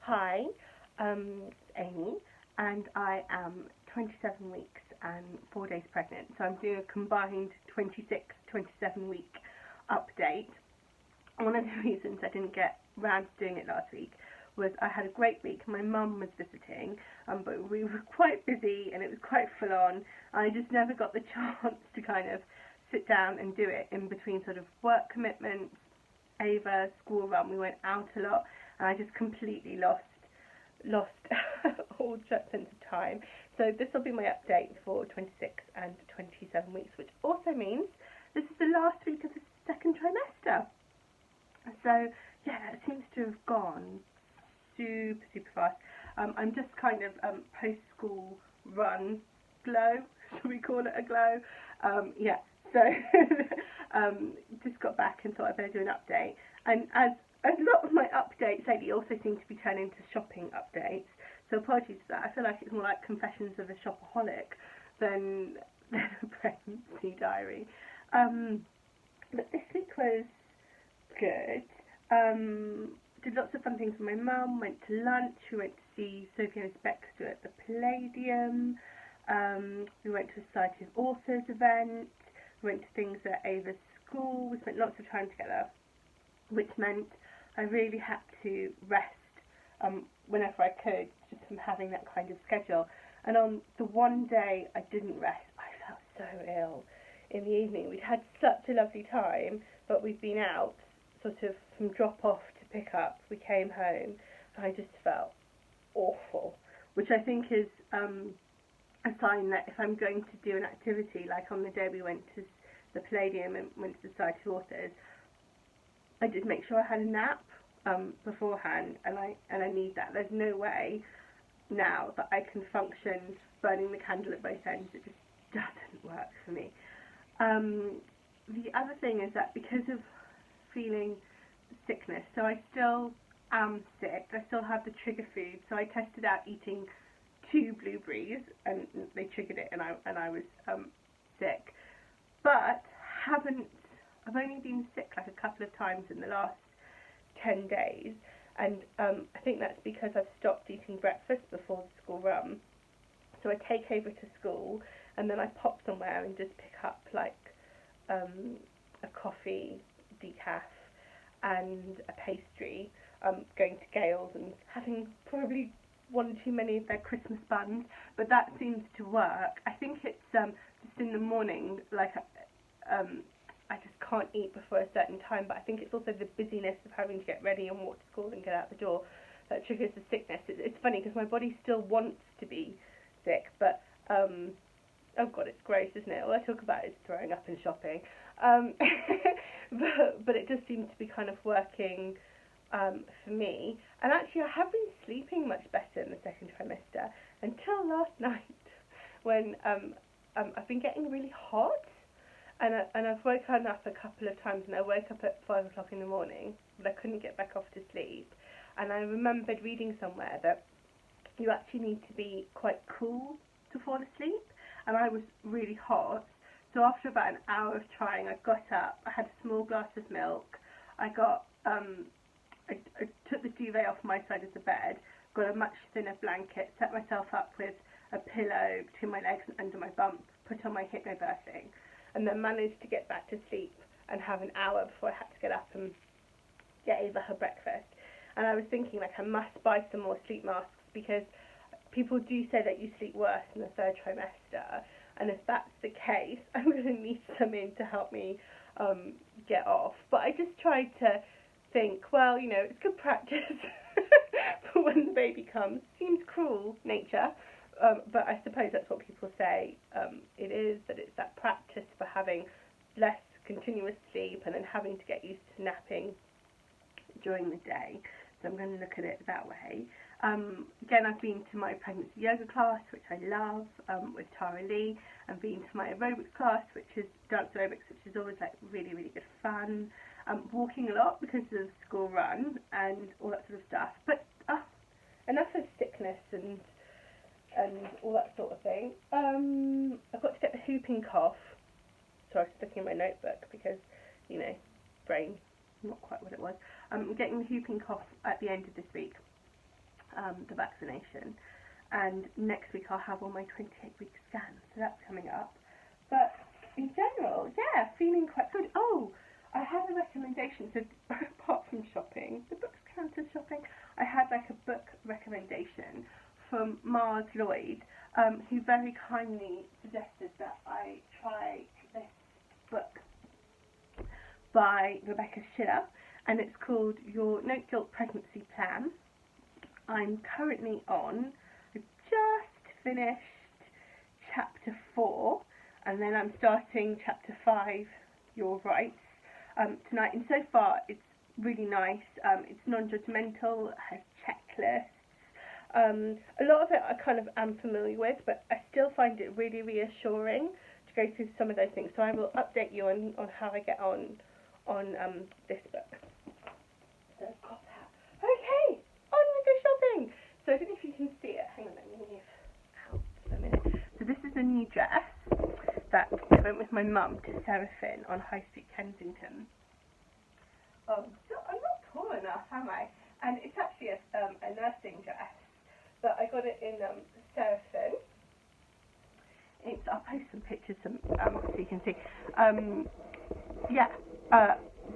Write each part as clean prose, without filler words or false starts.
Hi, it's Amy, and I am 27 weeks and 4 days pregnant. So I'm doing a combined 26, 27 week update. One of the reasons I didn't get round to doing it last week was I had a great week. My mum was visiting, but we were quite busy and it was quite full on. I just never got the chance to kind of sit down and do it in between sort of work commitments, Ava, school run. We went out a lot, and I just completely lost all sense of time. So this will be my update for 26 and 27 weeks, which also means this is the last week of the second trimester. So yeah, that seems to have gone super fast. I'm just kind of post-school run glow, shall we call it a glow? Yeah, so just got back and thought I'd better do an update. And as a lot of my updates lately also seem to be turning into shopping updates, so apologies for that. I feel like it's more like Confessions of a Shopaholic than a pregnancy diary. But this week was good. Did lots of fun things with my mum, went to lunch, we went to see Sophie and Spectre at the Palladium, we went to a Society of Authors event, we went to things at Ava's school, we spent lots of time together, which meant I really had to rest whenever I could, just from having that kind of schedule. And on the one day I didn't rest, I felt so ill in the evening. We'd had such a lovely time, but we'd been out sort of from drop off to pick up. We came home and I just felt awful, which I think is a sign that if I'm going to do an activity, like on the day we went to the Palladium and went to the Society of Authors, I did make sure I had a nap beforehand, and I need that. There's no way now that I can function burning the candle at both ends. It just doesn't work for me. The other thing is that because of feeling sickness, so I still am sick, I still have the trigger food, so I tested out eating 2 blueberries and they triggered it, and I was sick, but I've only been sick like a couple of times in the last 10 days, and I think that's because I've stopped eating breakfast before the school run. So I take Ava to school and then I pop somewhere and just pick up like a coffee, decaf and a pastry, going to Gale's and having probably one too many of their Christmas buns, but that seems to work. I think it's just in the morning, like I just can't eat before a certain time, but I think it's also the busyness of having to get ready and walk to school and get out the door that triggers the sickness. It's funny because my body still wants to be sick, but oh god, it's gross, isn't it? All I talk about is throwing up and shopping. But it just seems to be kind of working for me. And actually I have been sleeping much better in the second trimester until last night when I've been getting really hot. And I've woken up a couple of times, and I woke up at 5 o'clock in the morning, but I couldn't get back off to sleep. And I remembered reading somewhere that you actually need to be quite cool to fall asleep, and I was really hot. So after about an hour of trying, I got up, I had a small glass of milk, I took the duvet off my side of the bed, got a much thinner blanket, set myself up with a pillow between my legs and under my bump, put on my hypnobirthing, and then managed to get back to sleep and have an hour before I had to get up and get Ava her breakfast. And I was thinking, like, I must buy some more sleep masks, because people do say that you sleep worse in the third trimester, and if that's the case, I'm going to need some in to help me get off. But I just tried to think, well, you know, it's good practice for when the baby comes. Seems cruel, nature. But I suppose that's what people say it is, that it's that practice for having less continuous sleep and then having to get used to napping during the day. So I'm going to look at it that way. Again, I've been to my pregnancy yoga class, which I love, with Tara Lee, and been to my aerobics class, which is dance aerobics, which is always like really good fun. Walking a lot because of school run and all that sort of stuff. But enough of sickness and all that sort of thing. I've got to get the whooping cough. So I was looking in my notebook because, you know, brain, not quite what it was. I'm getting the whooping cough at the end of this week. the vaccination. And next week I'll have all my 28-week scans, so that's coming up. But in general, yeah, feeling quite good. Oh, I had a recommendation, so apart from shopping, the books count as shopping, I had like a book recommendation from Mars Lloyd, who very kindly suggested that I try this book by Rebecca Schiller, and it's called Your No Guilt Pregnancy Plan. I'm currently on, I just finished chapter 4, and then I'm starting chapter 5, Your Rights, tonight, and so far it's really nice. It's non-judgmental, it has checklists. A lot of it I kind of am familiar with, but I still find it really reassuring to go through some of those things. So I will update you on how I get on this book. So I've got that. Okay, on we go shopping. So I don't know if you can see it. Hang on, let me move out for a minute. So this is a new dress that I went with my mum to Sarah Beeson on High Street, Kensington. Oh, so I'm not tall enough, am I? And it's actually a nursing dress, but I got it in Sarah Beeson. I'll post some pictures so you can see.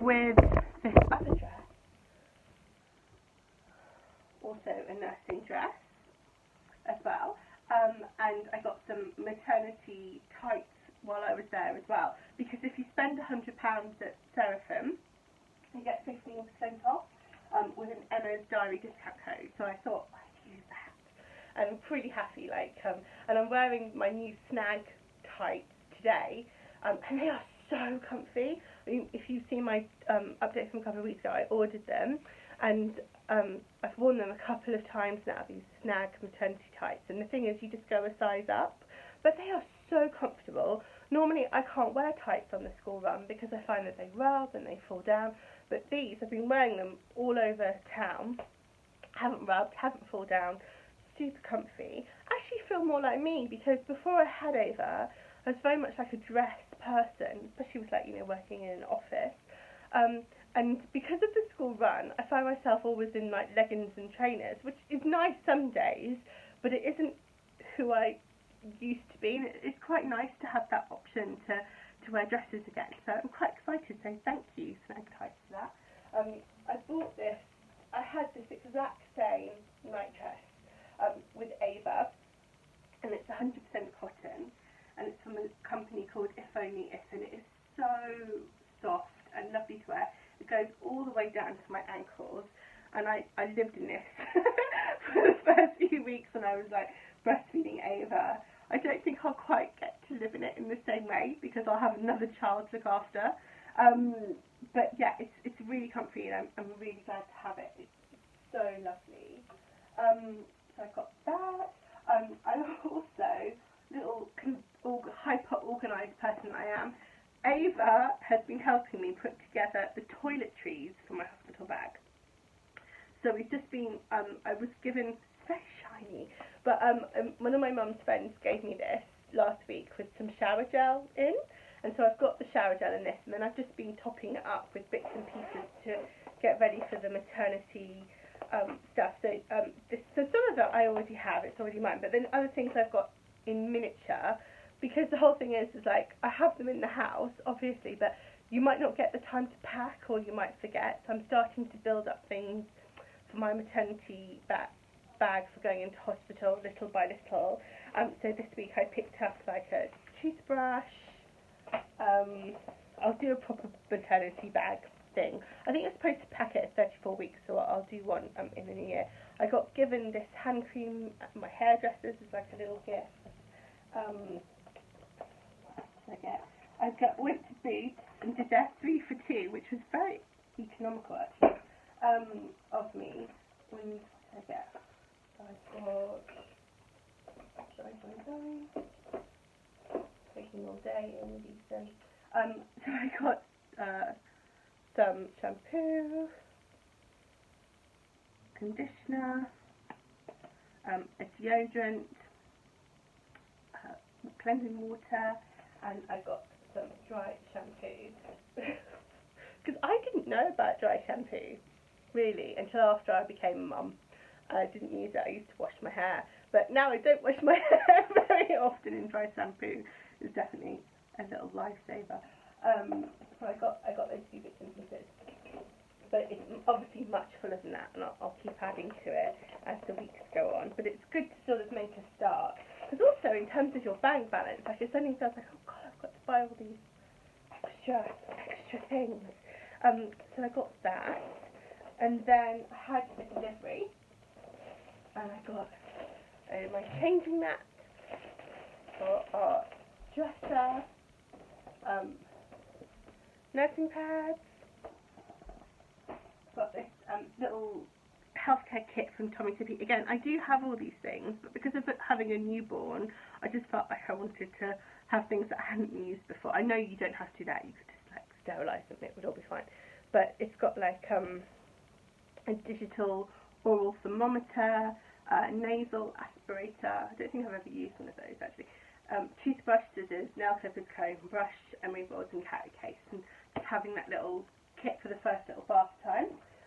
With this other dress, also a nursing dress as well, and I got some maternity tights while I was there as well, because if you spend £100 at Sarah Beeson, you get 15% off with an Emma's Diary discount code, so I thought I'd use that. And I'm pretty happy, and I'm wearing my new snag tights today, and they are so comfy. I mean, if you've seen my update from a couple of weeks ago, I ordered them, and I've worn them a couple of times now, these snag maternity tights, and the thing is, you just go a size up, but they are so comfortable. Normally I can't wear tights on the school run because I find that they rub and they fall down, but these, I've been wearing them all over town, haven't rubbed, haven't fall down, super comfy. Actually feel more like me, because before I had Ava, I was very much like a dress person, especially with working in an office. And because of the school run, I find myself always in leggings and trainers, which is nice some days, but it isn't who I used to be. And it's quite nice to have that option to wear dresses again. So I'm quite excited. So thank you, Snag Tights, for that. I bought this. I had this exact same night dress with Ava, and it's 100% cotton, and it's from a company called If Only If, and it is so soft and lovely to wear. It goes all the way down to my ankles, and I lived in this for the first few weeks when I was breastfeeding Ava. I don't think I'll quite get to live in it in the same way because I'll have another child to look after. But yeah, it's really comfy, and I'm really glad to have it. It's so lovely. So I've got that. I'm also, hyper-organised person I am, Ava has been helping me put together the toiletries for my hospital bag. So we've just been, I was given, it's very shiny, but one of my mum's friends gave me this last week with some shower gel in, and so I've got the shower gel in this, and then I've just been topping it up with bits and pieces to get ready for the maternity stuff. So some of that I already have, it's already mine, but then other things I've got in miniature, because the whole thing is I have them in the house, obviously, but you might not get the time to pack, or you might forget, so I'm starting to build up things for my maternity bag for going into hospital little by little. So this week I picked up a toothbrush. I'll do a proper maternity bag thing. I think it's supposed to pack it at 34 weeks, so I'll do one in the new year. I got given this hand cream at my hairdresser's as a little gift. I got winter boots and did their 3 for 2, which was very economical actually, of me. And I get, I got, taking all day, Amy Beeson. So I got some shampoo, conditioner, a deodorant, cleansing water, and I got some dry shampoo. Because I didn't know about dry shampoo, really, until after I became a mum. I didn't use it. I used to wash my hair, but now I don't wash my hair very often, and dry shampoo is definitely a little lifesaver. So I got those few bits and pieces, but it's obviously much fuller than that, and I'll keep adding to it as the weeks go on. But it's good to sort of make a start, because also in terms of your bank balance, like it suddenly feels like, oh god, I've got to buy all these extra things. So I got that, and then I had a delivery, and I got my changing mat for our dresser, nursing pads, got this little healthcare kit from Tommy Tippy. Again, I do have all these things, but because of having a newborn, I just felt like I wanted to have things that I hadn't used before. I know you don't have to do that, you could just like sterilise them, it would all be fine. But it's got like a digital oral thermometer, nasal aspirator. I don't think I've ever used one of those actually. Toothbrush, scissors, nail clippers, comb, brush, emery boards and carry case. And just having that little kit for the first little bath time.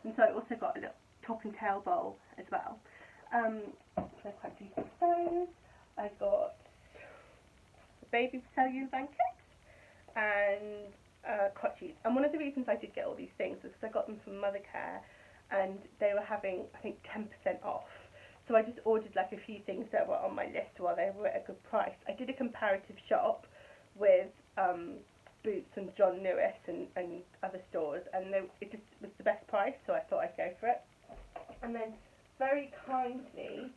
And so I also got a little top and tail bowl as well. So I'm quite pleased with those. I got a baby cellular blanket and cot sheets. And one of the reasons I did get all these things was because I got them from Mothercare, and they were having, I think, 10% off. So I just ordered like a few things that were on my list while they were at a good price. I did a comparative shop with Boots and John Lewis and other stores, and it just was the best price, so I thought I'd go for it. And then very kindly,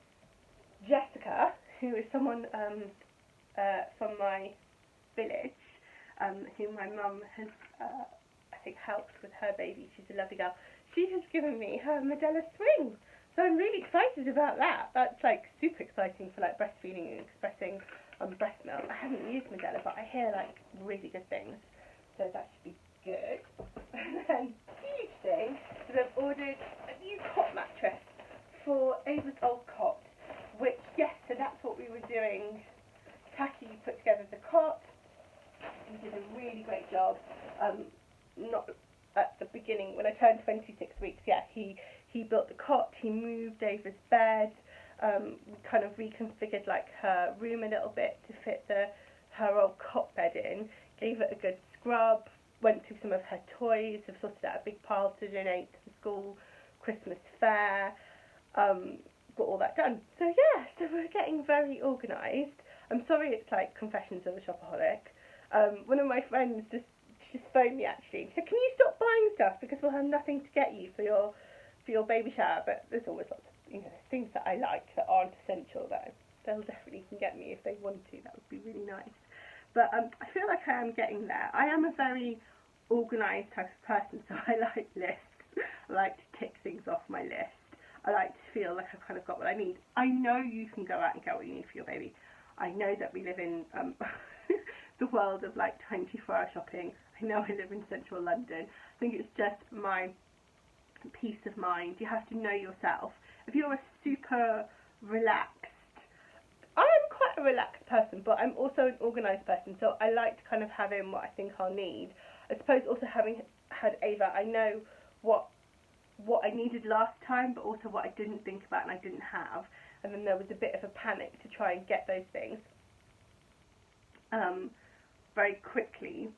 Jessica, who is someone from my village, who my mum has, I think, helped with her baby. She's a lovely girl. She has given me her Medela swing. So I'm really excited about that. That's like super exciting for like breastfeeding and expressing breast milk. I haven't used Medela, but I hear like really good things. So that should be good. And then huge thing is I've ordered a new cot mattress for Ava's old cot, which, yes, so that's what we were doing. Taki put together the cot. He did a really great job. Not at the beginning, when I turned 26 weeks, yeah, he built the cot, he moved Ava's bed, we kind of reconfigured like her room a little bit to fit her old cot bed in, gave it a good scrub, went through some of her toys, have sorted out a big pile to donate to the school Christmas fair, got all that done. So yeah, so we're getting very organised. I'm sorry it's like confessions of a shopaholic. One of my friends just phoned me actually. She said, can you stop buying stuff because we'll have nothing to get you for your baby shower? But there's always lots of things that I like that aren't essential though. They'll definitely can get me if they want to. That would be really nice. But I feel like I am getting there. I am a very organised type of person, so I like lists. I like to tick things off my list. I like to feel like I've kind of got what I need. I know you can go out and get what you need for your baby. I know that we live in the world of like 24-hour shopping. I know I live in central London. I think it's just my peace of mind. You have to know yourself. If you're a super relaxed, I'm quite a relaxed person, but I'm also an organised person, so I like to kind of have in what I think I'll need. I suppose also having had Ava, I know what I needed last time, but also what I didn't think about and I didn't have. And then there was a bit of a panic to try and get those things very quickly.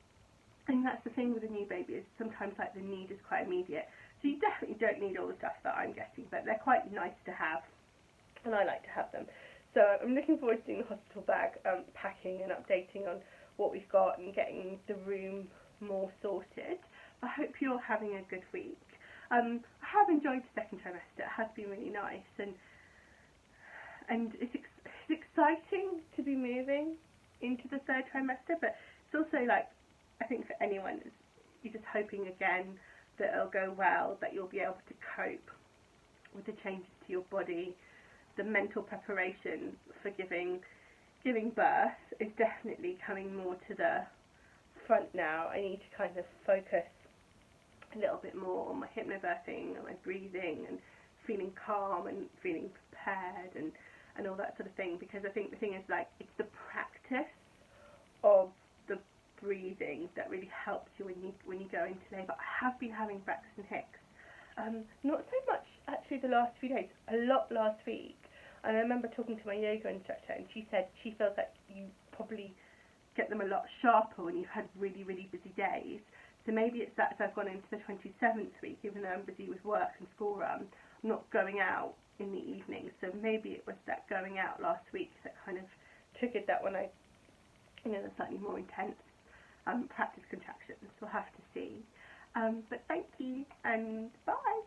I think that's the thing with a new baby, is sometimes like the need is quite immediate. So you definitely don't need all the stuff that I'm getting, but they're quite nice to have, and I like to have them. So I'm looking forward to doing the hospital bag packing and updating on what we've got and getting the room more sorted. I hope you're having a good week. I have enjoyed the second trimester. It has been really nice, and it's exciting to be moving into the third trimester, but it's also like, I think for anyone, you're just hoping again that it'll go well, that you'll be able to cope with the changes to your body. The mental preparation for giving birth is definitely coming more to the front now. I need to kind of focus a little bit more on my hypnobirthing and my breathing and feeling calm and feeling prepared and all that sort of thing, because I think the thing is, like, it's the practice of the breathing that really helps you when you go into labour. I have been having Braxton Hicks Not so much actually the last few days, a lot last week. And I remember talking to my yoga instructor, and she said she feels like you probably get them a lot sharper when you've had really, really busy days. So maybe it's that as I've gone into the 27th week, even though I'm busy with work and school run, I'm not going out in the evening. So maybe it was that going out last week that kind of triggered that when I, the slightly more intense practice contractions. We'll have to see. But thank you, and bye.